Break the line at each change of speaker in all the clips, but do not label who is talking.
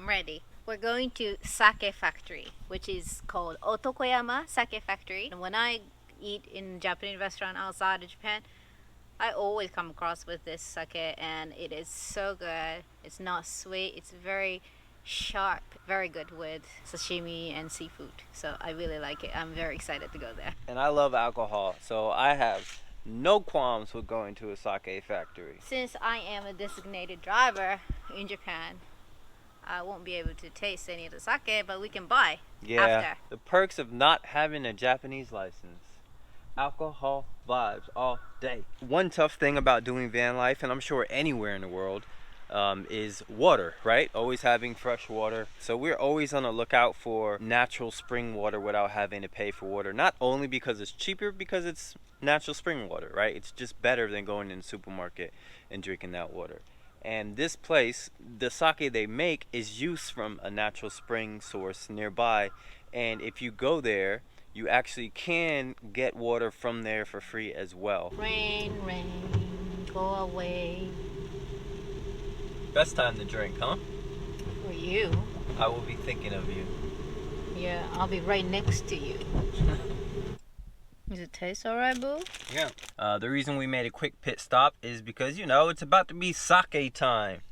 I'm ready. We're going to sake factory, which is called Otokoyama Sake Factory. And when I eat in Japanese restaurant outside of Japan, I always come across with this sake, and it is so good. It's not sweet. It's very sharp, very good with sashimi and seafood. So I really like it. I'm very excited to go there.
And I love alcohol, so I have no qualms with going to a sake factory.
Since I am a designated driver in Japan, I won't be able to taste any of the sake, but we can buy after.
The perks of not having a Japanese license. Alcohol vibes all day. One tough thing about doing van life, and I'm sure anywhere in the world, is water, right? Always having fresh water. So we're always on the lookout for natural spring water without having to pay for water. Not only because it's cheaper, because it's natural spring water, right? It's just better than going in the supermarket and drinking that water. And this place, the sake they make is used from a natural spring source nearby. And if you go there, you actually can get water from there for free as well.
Rain, rain, go away.
Best time to drink, huh?
For you.
I will be thinking of you.
Yeah, I'll be right next to you. Does it taste alright, boo?
Yeah. The reason we made a quick pit stop is because, it's about to be sake time.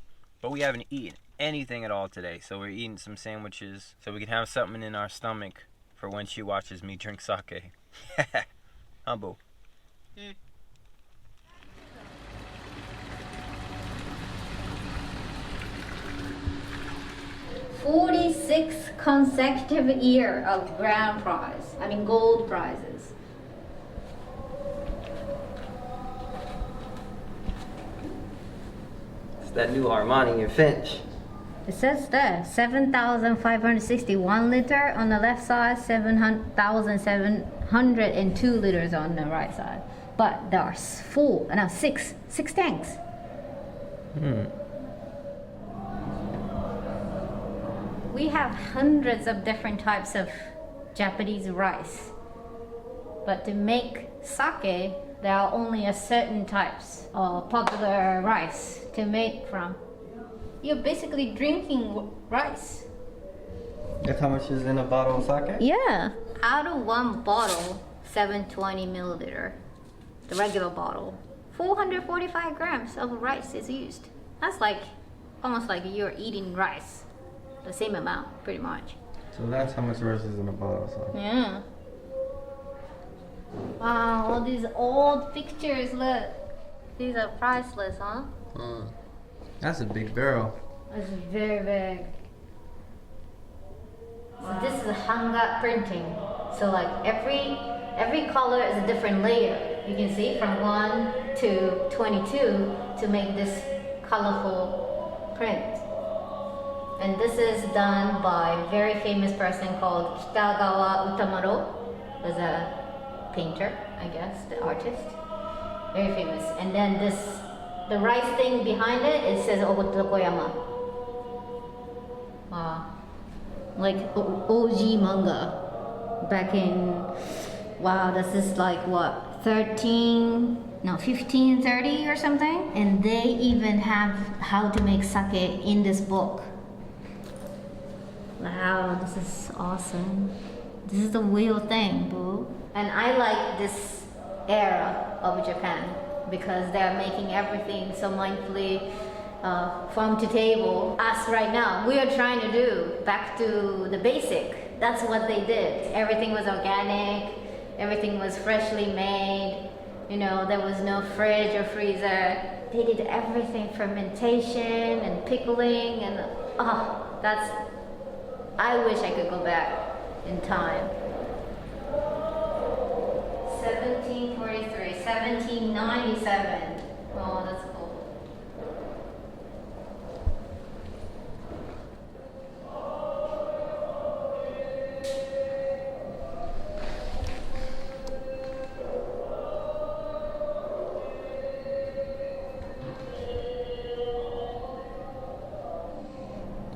But we haven't eaten anything at all today. So we're eating some sandwiches so we can have something in our stomach for when she watches me drink sake. Huh, boo?
46 consecutive year of gold prizes.
It's that new Armani and Finch.
It says there, 7,561 liter on the left side, 7,702 liters on the right side. But there are six tanks. We have hundreds of different types of Japanese rice. But to make sake, there are only a certain types of popular rice to make from. You're basically drinking rice.
That's how much is in a bottle of sake?
Yeah. Out of one bottle, 720 milliliter, the regular bottle, 445 grams of rice is used. That's almost like you're eating rice. The same amount, pretty much.
So that's how much rice is in a bottle of sake.
Yeah. Wow, all these old pictures, look. These are priceless, huh?
That's a big barrel.
It's very big. So this is hanga printing. So every color is a different layer. You can see from 1 to 22 to make this colorful print. And this is done by a very famous person called Kitagawa Utamaro. Was a painter, I guess, the artist. Very famous. And then the rice thing behind it says Otokoyama. Wow. Like OG manga. Back in, this is 1530 or something. And they even have how to make sake in this book. Wow, this is awesome. This is the real thing, boo. And I like this era of Japan because they're making everything so mindfully, farm to table. Us right now, we are trying to do back to the basic. That's what they did. Everything was organic, everything was freshly made. There was no fridge or freezer. They did everything, fermentation and pickling, and I wish I could go back in time. 1743, 1797. Oh, that's cool.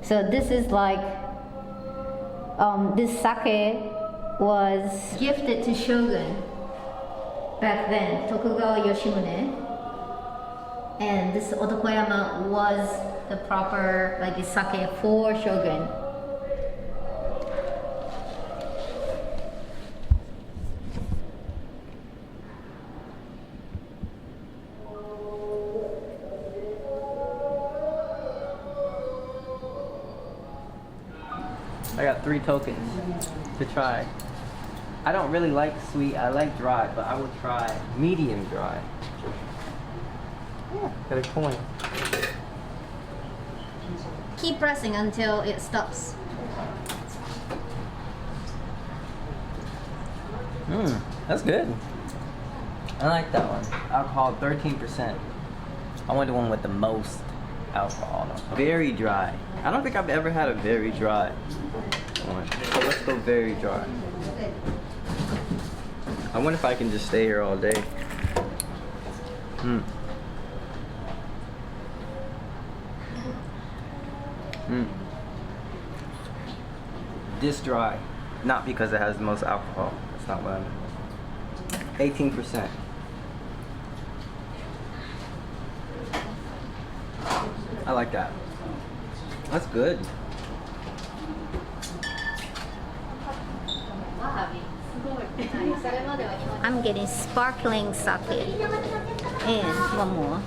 So this is this sake was gifted to Shogun back then, Tokugawa Yoshimune. And this Otokoyama was the proper like sake for shogun.
I got 3 tokens to try. I don't really like sweet, I like dry, but I would try medium dry. Yeah, got a coin.
Keep pressing until it stops.
That's good. I like that one. Alcohol 13%. I want the one with the most alcohol. Very dry. I don't think I've ever had a very dry one. So let's go very dry. I wonder if I can just stay here all day. This dry, not because it has the most alcohol. That's not what I mean. 18%. I like that. That's good.
I'm getting sparkling sake and one more.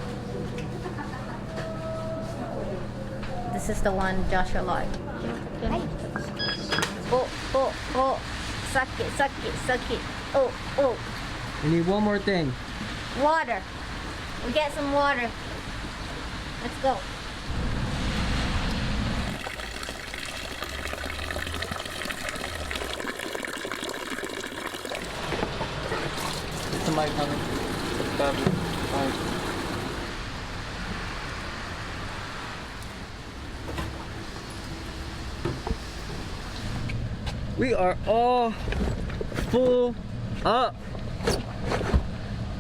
This is the one Joshua liked. Oh, sake. Oh.
We need one more thing.
Water. We get some water. Let's go.
Somebody coming. We are all full up.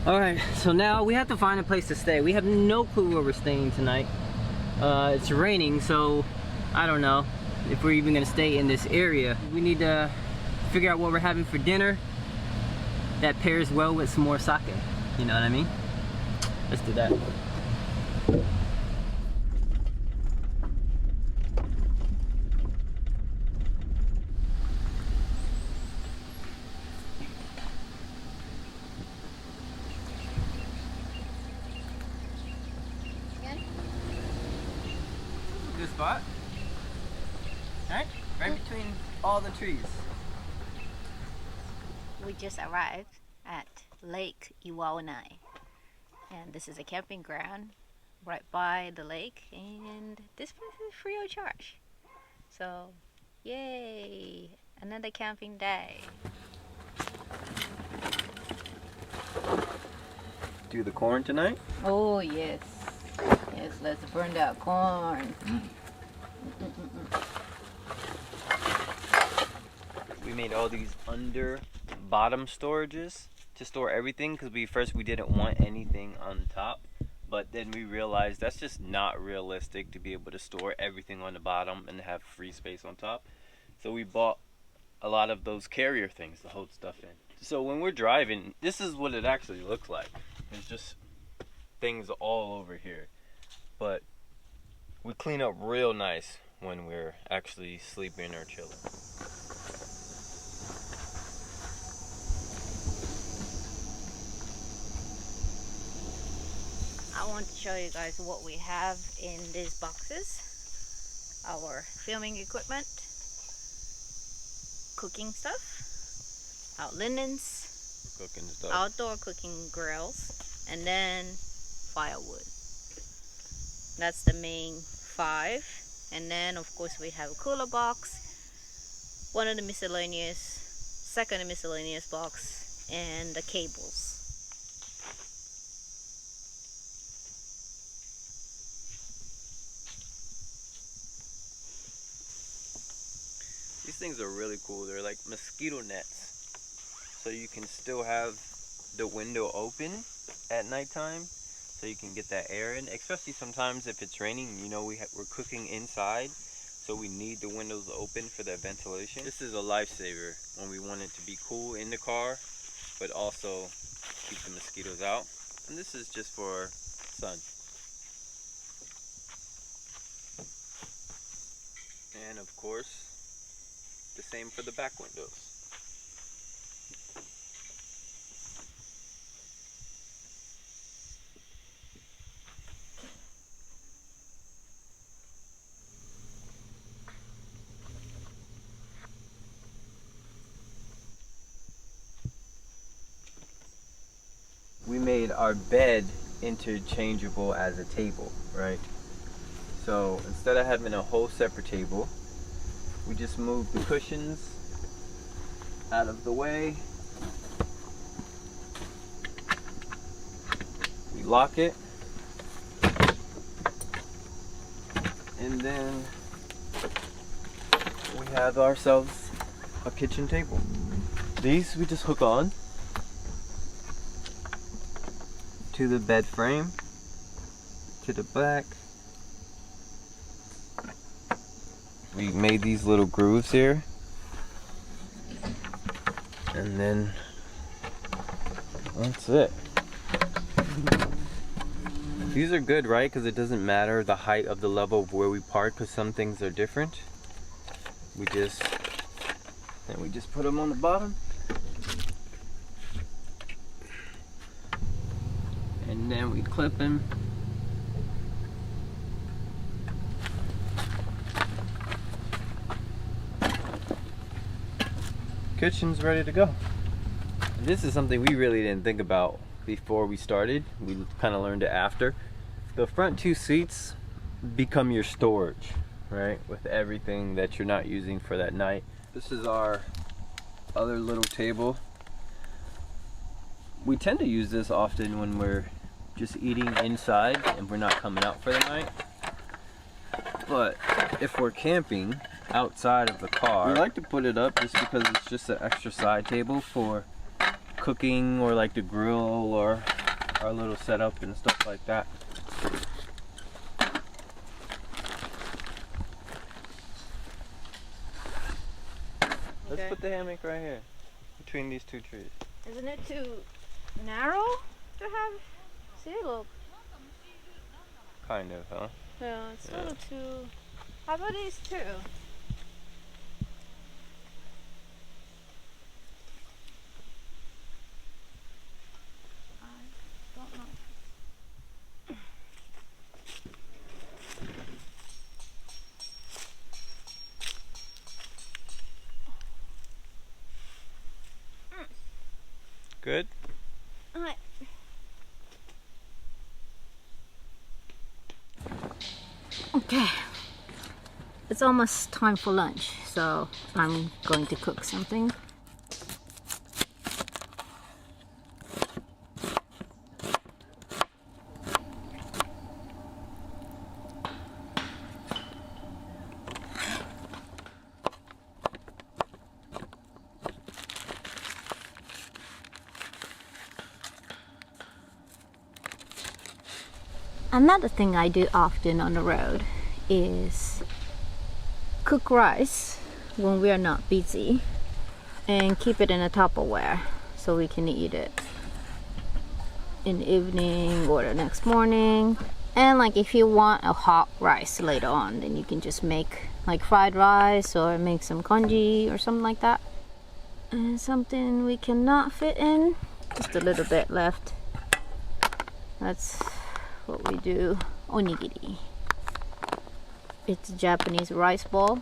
Alright, so now we have to find a place to stay. We have no clue where we're staying tonight. It's raining, so I don't know if we're even gonna stay in this area. We need to figure out what we're having for dinner that pairs well with some more sake. You know what I mean? Let's do that. Good spot. Alright, right between all the trees.
We just arrived at Lake Iwaonai, and this is a camping ground right by the lake, and this place is free of charge. So, yay! Another camping day.
Do the corn tonight?
Oh yes, yes. Let's burn that corn.
We made all these under bottom storages to store everything because we didn't want anything on top, but then we realized that's just not realistic to be able to store everything on the bottom and have free space on top. So we bought a lot of those carrier things to hold stuff in. So when we're driving, this is what it actually looks like. There's just things all over here, but we clean up real nice when we're actually sleeping or chilling.
I want to show you guys what we have in these boxes. Our filming equipment, cooking stuff, our linens,
Cooking stuff.
outdoor cooking grills, and then firewood. That's the main 5. And then of course we have a cooler box, one of the miscellaneous, second miscellaneous box, and the cables.
These things are really cool. They're like mosquito nets. So you can still have the window open at nighttime so you can get that air in. Especially sometimes if it's raining, you know, we're cooking inside. So we need the windows open for that ventilation. This is a lifesaver when we want it to be cool in the car, but also keep the mosquitoes out. And this is just for sun. And of course, the same for the back windows. We made our bed interchangeable as a table, right? So instead of having a whole separate table, we just moved the cushions out of the way. We lock it. And then we have ourselves a kitchen table. These we just hook on to the bed frame, to the back. We made these little grooves here, and then that's it. These are good, right? Because it doesn't matter the height of the level of where we park, because some things are different. We just put them on the bottom, and then we clip them. Kitchen's ready to go. This is something we really didn't think about before we started. We kind of learned it after. The front two seats become your storage, right? With everything that you're not using for that night. This is our other little table. We tend to use this often when we're just eating inside and we're not coming out for the night. But if we're camping outside of the car, we like to put it up just because it's just an extra side table for cooking, or like the grill, or our little setup and stuff like that. Let's put the hammock right here between these two trees.
Isn't it too narrow to have? See, look.
Kind of, huh?
Yeah, it's a little too. How about these two? I don't know.
Good?
Alright. Okay. It's almost time for lunch, so I'm going to cook something. Another thing I do often on the road is cook rice when we are not busy and keep it in a Tupperware so we can eat it in the evening or the next morning. And like if you want a hot rice later on, then you can just make like fried rice or make some congee or something like that. And something we cannot fit in, just a little bit left. That's what we do, onigiri. It's a Japanese rice ball.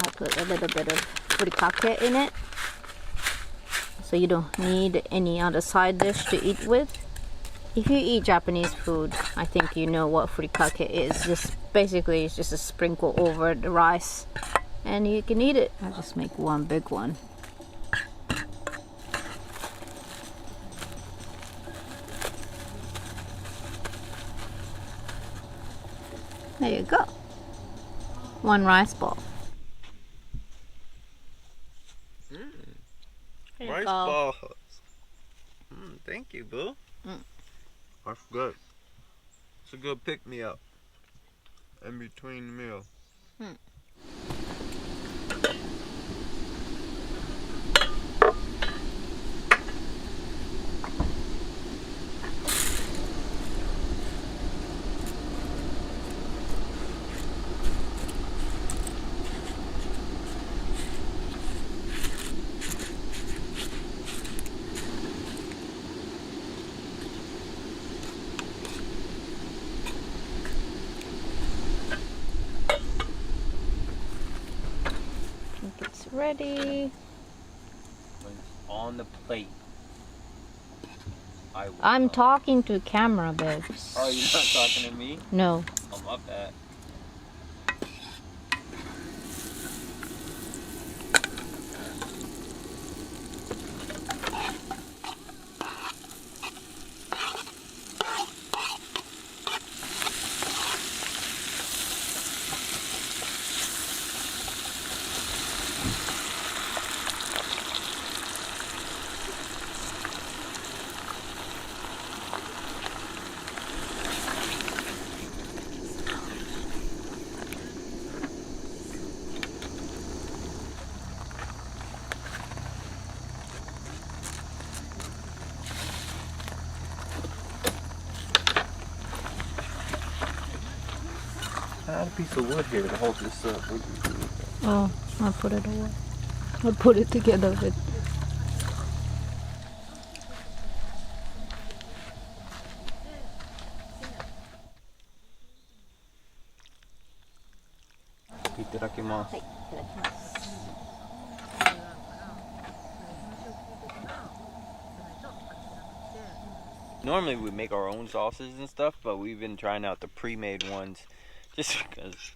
I put a little bit of furikake in it, so you don't need any other side dish to eat with. If you eat Japanese food, I think you know what furikake is. Just basically it's just a sprinkle over the rice and you can eat it. I'll just make one big one. There you go. One rice ball.
Rice balls. Thank you, boo. That's good. It's a good pick-me-up in between the meal.
ready.
When it's on the plate, I will
I'm
come.
talking to camera, babes.
Oh, you're not talking to me?
No.
Oh, my bad. I had a piece of wood here to hold this up. What do you do?
Oh, I put it away. I put it together with.
Itadakimasu. Normally we make our own sauces and stuff, but we've been trying out the pre-made ones just because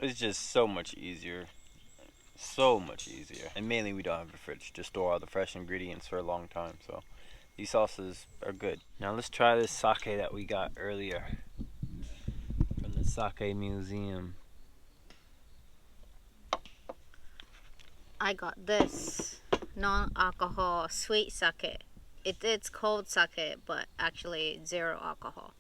it's just so much easier. So much easier. And mainly we don't have a fridge to store all the fresh ingredients for a long time, so these sauces are good. Now let's try this sake that we got earlier from the sake museum.
I got this non-alcohol sweet sake. It's called sake, but actually 0 alcohol.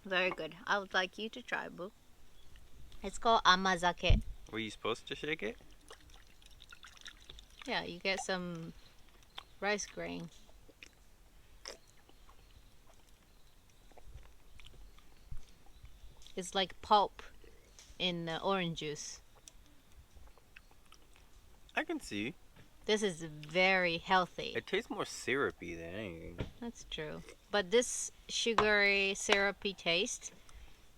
Very good. I would like you to try, boo. It's called amazake.
Were you supposed to shake it?
Yeah, you get some rice grain. It's like pulp in orange juice.
I can see.
This is very healthy.
It tastes more syrupy than anything.
That's true. But this sugary, syrupy taste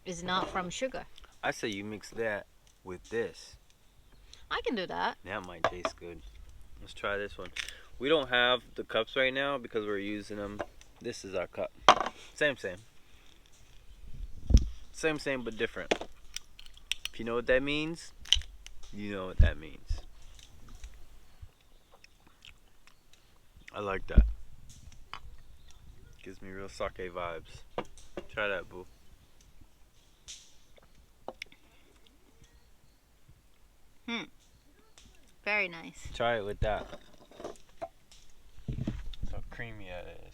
is not from sugar.
I say you mix that with this.
I can do that.
That might taste good. Let's try this one. We don't have the cups right now because we're using them. This is our cup. Same. Same, but different. If you know what that means, you know what that means. I like that. Gives me real sake vibes. Try that, boo.
Very nice.
Try it with that. That's how creamy that is.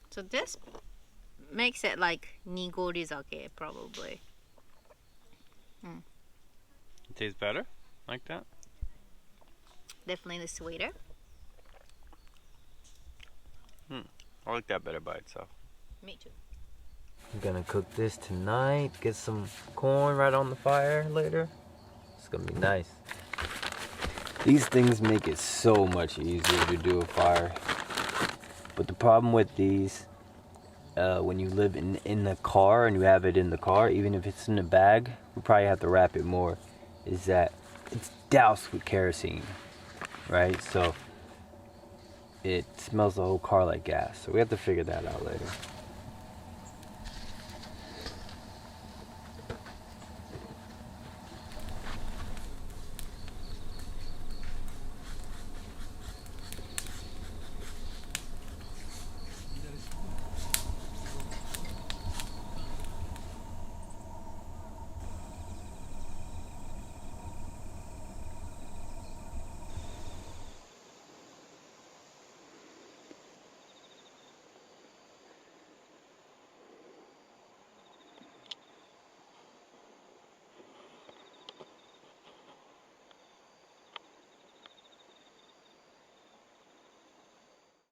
So this makes it like nigori sake, probably.
It tastes better? Like that?
Definitely sweeter.
I like that better by itself.
Me too.
I'm gonna cook this tonight. Get some corn right on the fire later. It's gonna be nice. These things make it so much easier to do a fire. But the problem with these, when you live in the car and you have it in the car, even if it's in a bag, we probably have to wrap it more, is that it's doused with kerosene, right? So it smells the whole car like gas. So we have to figure that out later.